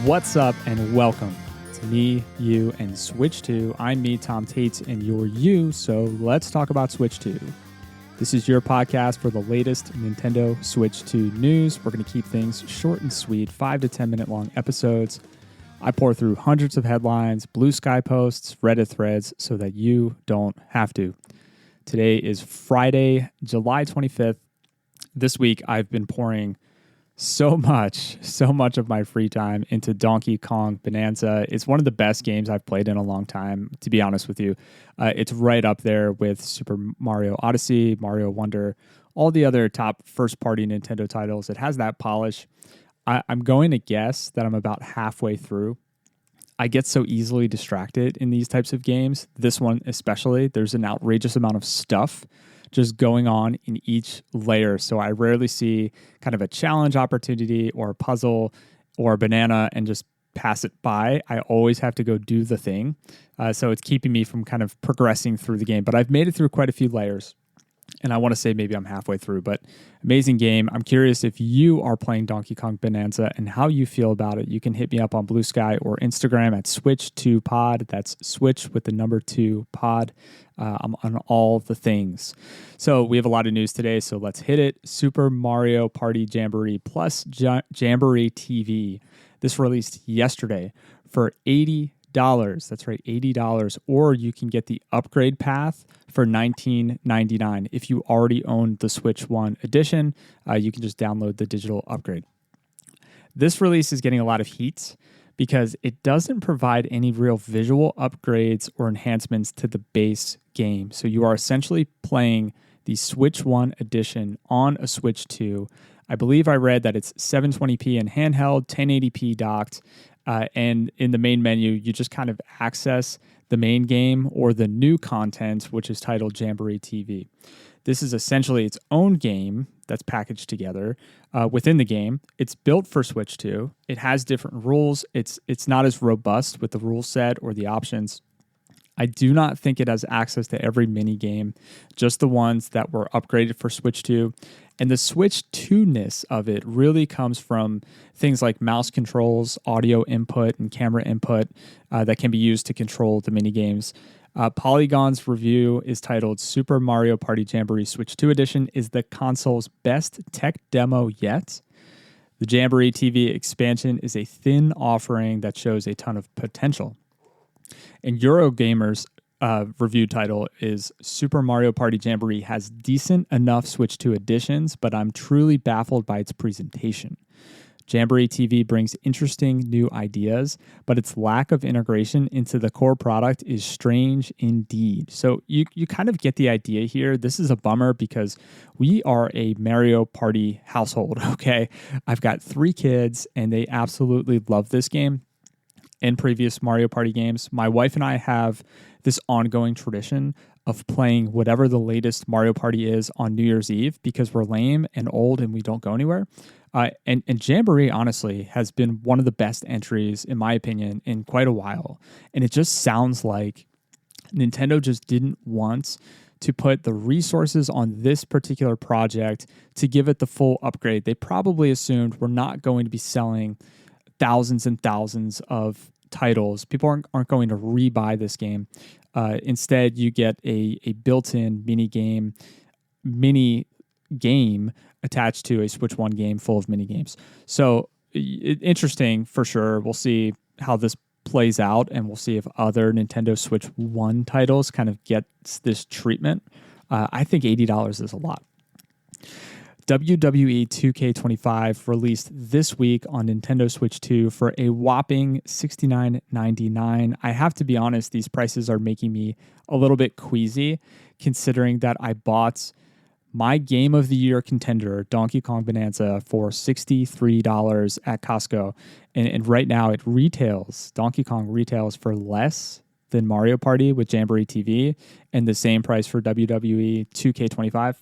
What's up and welcome to Me, You, and Switch 2. I'm me, Tom Tate, and you're you, so let's talk about Switch 2. This is your podcast for the latest Nintendo Switch 2 news. We're going to keep things short and sweet, 5 to 10 minute long episodes. I pour through hundreds of headlines, blue sky posts, Reddit threads, so that you don't have to. Today is Friday, July 25th. This week, I've been pouring so much of my free time into Donkey Kong Bonanza. It's one of the best games I've played in a long time, to be honest with you. It's right up there with Super Mario Odyssey, Mario Wonder, all the other top first-party Nintendo titles. It has that polish. I'm going to guess that I'm about halfway through. I get so easily distracted in these types of games. This one especially, there's an outrageous amount of stuff just going on in each layer. So I rarely see kind of a challenge opportunity or a puzzle or a banana and just pass it by. I always have to go do the thing. So it's keeping me from kind of progressing through the game. But I've made it through quite a few layers. And I want to say maybe I'm halfway through, but amazing game. I'm curious if you are playing Donkey Kong Bonanza and how you feel about it. You can hit me up on Blue Sky or Instagram at Switch2Pod. That's Switch with the number 2 pod. I'm on all the things. So we have a lot of news today, so let's hit it. Super Mario Party Jamboree plus Jamboree TV. This released yesterday for $80. That's right, $80. Or you can get the upgrade path for $19.99. If you already own the Switch 1 edition, you can just download the digital upgrade. This release is getting a lot of heat because it doesn't provide any real visual upgrades or enhancements to the base game. So you are essentially playing the Switch 1 edition on a Switch 2. I believe I read that it's 720p in handheld, 1080p docked, and in the main menu, you just kind of access the main game or the new content, which is titled Jamboree TV. This is essentially its own game that's packaged together within the game. It's built for Switch 2. It has different rules. It's not as robust with the rule set or the options. I do not think it has access to every mini game, just the ones that were upgraded for Switch 2. And the Switch 2-ness of it really comes from things like mouse controls, audio input, and camera input that can be used to control the mini games. Polygon's review is titled Super Mario Party Jamboree Switch 2 Edition is the console's best tech demo yet. The Jamboree TV expansion is a thin offering that shows a ton of potential. And Eurogamer's review title is Super Mario Party Jamboree has decent enough Switch 2 additions, but I'm truly baffled by its presentation. Jamboree TV brings interesting new ideas, but its lack of integration into the core product is strange indeed. So you kind of get the idea here. This is a bummer because we are a Mario Party household, okay? I've got 3 kids, and they absolutely love this game. In previous Mario Party games, my wife and I have this ongoing tradition of playing whatever the latest Mario Party is on New Year's Eve because we're lame and old and we don't go anywhere. And Jamboree, honestly, has been one of the best entries, in my opinion, in quite a while. And it just sounds like Nintendo just didn't want to put the resources on this particular project to give it the full upgrade. They probably assumed we're not going to be selling thousands and thousands of titles. People aren't going to rebuy this game. Instead, you get a built-in mini game attached to a Switch 1 game full of mini games. So interesting for sure. We'll see how this plays out, and we'll see if other Nintendo Switch 1 titles kind of gets this treatment. I think $80 is a lot. WWE 2K25 released this week on Nintendo Switch 2 for a whopping $69.99. I have to be honest, these prices are making me a little bit queasy, considering that I bought my Game of the Year contender, Donkey Kong Bonanza, for $63 at Costco. And right now Donkey Kong retails for less than Mario Party with Jamboree TV and the same price for WWE 2K25.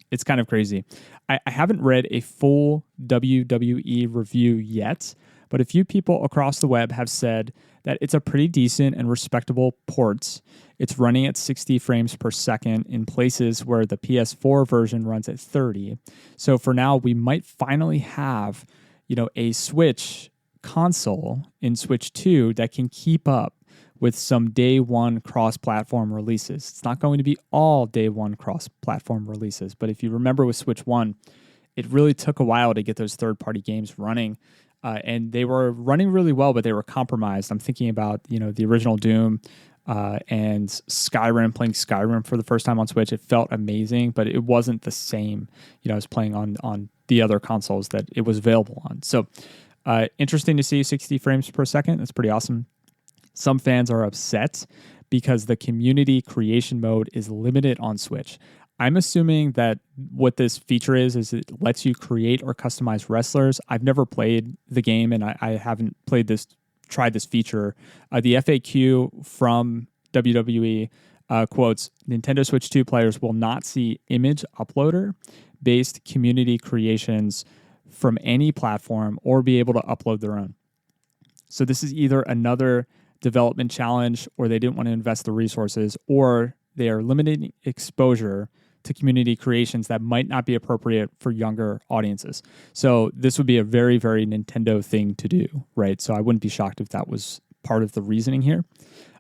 It's kind of crazy. I haven't read a full WWE review yet, but a few people across the web have said that it's a pretty decent and respectable port. It's running at 60 frames per second in places where the PS4 version runs at 30. So for now, we might finally have, a Switch console in Switch 2 that can keep up with some day one cross-platform releases. It's not going to be all day one cross-platform releases, but if you remember with Switch 1, it really took a while to get those third-party games running, and they were running really well, but they were compromised. I'm thinking about, the original Doom and Skyrim, playing Skyrim for the first time on Switch. It felt amazing, but it wasn't the same, as playing on the other consoles that it was available on. So interesting to see 60 frames per second. That's pretty awesome. Some fans are upset because the community creation mode is limited on Switch. I'm assuming that what this feature is it lets you create or customize wrestlers. I've never played the game, and I haven't tried this feature. The FAQ from WWE quotes, Nintendo Switch 2 players will not see image uploader-based community creations from any platform or be able to upload their own. So this is either another development challenge, or they didn't want to invest the resources, or they are limiting exposure to community creations that might not be appropriate for younger audiences. So this would be a very, very Nintendo thing to do, right? So I wouldn't be shocked if that was part of the reasoning here.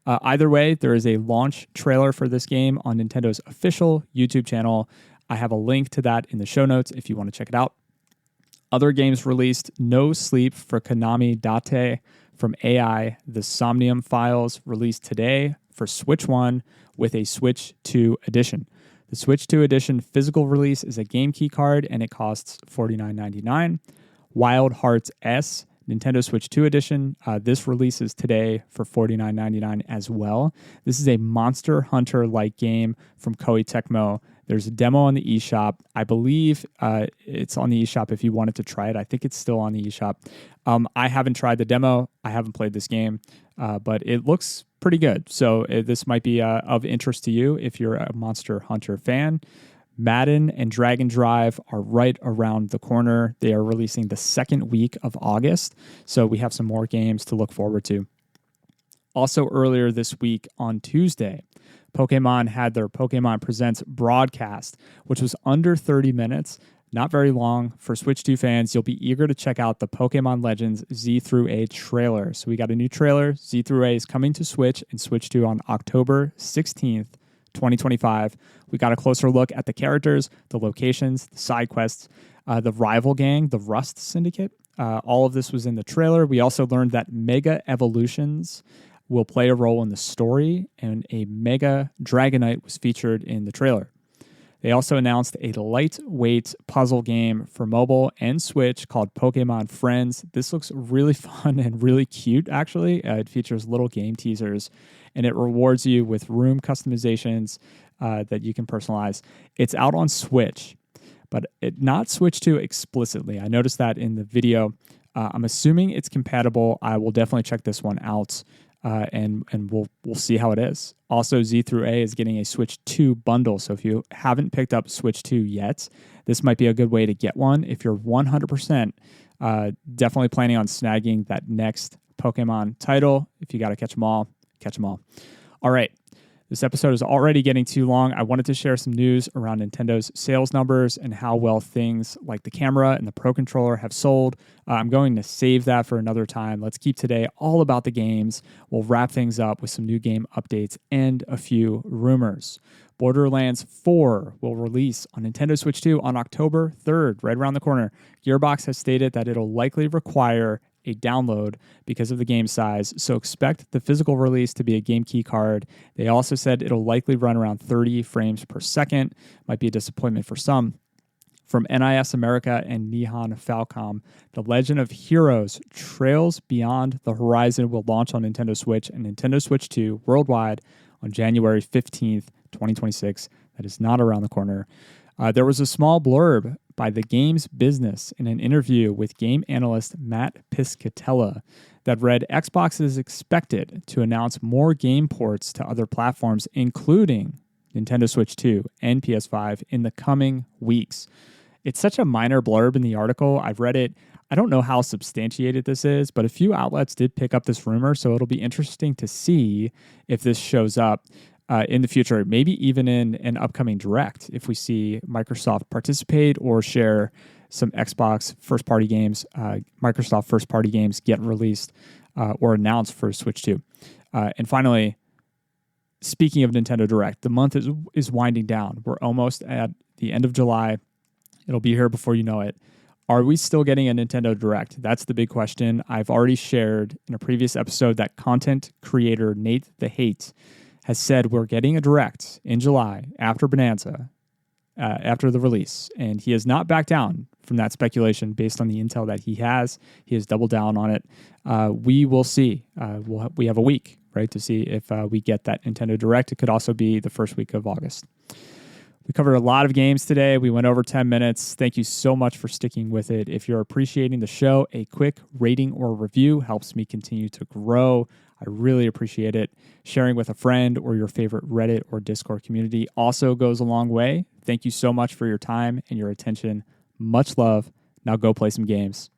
Either way, there is a launch trailer for this game on Nintendo's official YouTube channel. I have a link to that in the show notes if you want to check it out. Other games released: No Sleep for Kaname Date from AI, the SOMNIUM Files released today for Switch 1 with a Switch 2 edition. The Switch 2 edition physical release is a game key card, and it costs $49.99. Wild Hearts S, Nintendo Switch 2 edition. This releases today for $49.99 as well. This is a Monster Hunter-like game from Koei Tecmo. There's a demo on the eShop. I believe it's on the eShop if you wanted to try it. I think it's still on the eShop. I haven't tried the demo. I haven't played this game, but it looks pretty good. So this might be of interest to you if you're a Monster Hunter fan. Madden and Dragon Drive are right around the corner. They are releasing the second week of August, so we have some more games to look forward to. Also earlier this week on Tuesday, Pokemon had their Pokemon Presents broadcast, which was under 30 minutes, not very long. For Switch 2 fans, you'll be eager to check out the Pokemon Legends Z through A trailer. So we got a new trailer. Z through A is coming to Switch and Switch 2 on October 16th, 2025. We got a closer look at the characters, the locations, the side quests, the rival gang, the Rust Syndicate. All of this was in the trailer. We also learned that Mega Evolutions will play a role in the story, and a Mega Dragonite was featured in the trailer. They also announced a lightweight puzzle game for mobile and Switch called Pokemon Friends. This looks really fun and really cute, actually. It features little game teasers, and it rewards you with room customizations that you can personalize. It's out on Switch, but not Switch 2 explicitly. I noticed that in the video. I'm assuming it's compatible. I will definitely check this one out. And we'll see how it is. Also, Z through A is getting a Switch 2 bundle. So if you haven't picked up Switch 2 yet, this might be a good way to get one. If you're 100% definitely planning on snagging that next Pokemon title, if you got to catch them all, catch them all. All right. This episode is already getting too long. I wanted to share some news around Nintendo's sales numbers and how well things like the camera and the Pro Controller have sold. I'm going to save that for another time. Let's keep today all about the games. We'll wrap things up with some new game updates and a few rumors. Borderlands 4 will release on Nintendo Switch 2 on October 3rd, right around the corner. Gearbox has stated that it'll likely require a download because of the game size, so expect the physical release to be a game key card. They also said it'll likely run around 30 frames per second. Might be a disappointment for some. From NIS America and Nihon Falcom, The Legend of Heroes Trails Beyond the Horizon will launch on Nintendo Switch and Nintendo Switch 2 worldwide on January 15th, 2026. That is not around the corner. There was a small blurb by The Games Business in an interview with game analyst Matt Piscatella that read, Xbox is expected to announce more game ports to other platforms, including Nintendo Switch 2 and PS5, in the coming weeks. It's such a minor blurb in the article. I've read it. I don't know how substantiated this is, but a few outlets did pick up this rumor, so it'll be interesting to see if this shows up in the future, maybe even in an upcoming Direct, if we see Microsoft participate or share some Xbox first-party games, Microsoft first-party games get released or announced for Switch 2. And finally, speaking of Nintendo Direct, the month is winding down. We're almost at the end of July. It'll be here before you know it. Are we still getting a Nintendo Direct? That's the big question. I've already shared in a previous episode that content creator Nate the Hate has said we're getting a Direct in July after Bonanza, after the release. And he has not backed down from that speculation based on the intel that he has. He has doubled down on it. We will see. We have a week, right, to see if we get that Nintendo Direct. It could also be the first week of August. We covered a lot of games today. We went over 10 minutes. Thank you so much for sticking with it. If you're appreciating the show, a quick rating or review helps me continue to grow. I really appreciate it. Sharing with a friend or your favorite Reddit or Discord community also goes a long way. Thank you so much for your time and your attention. Much love. Now go play some games.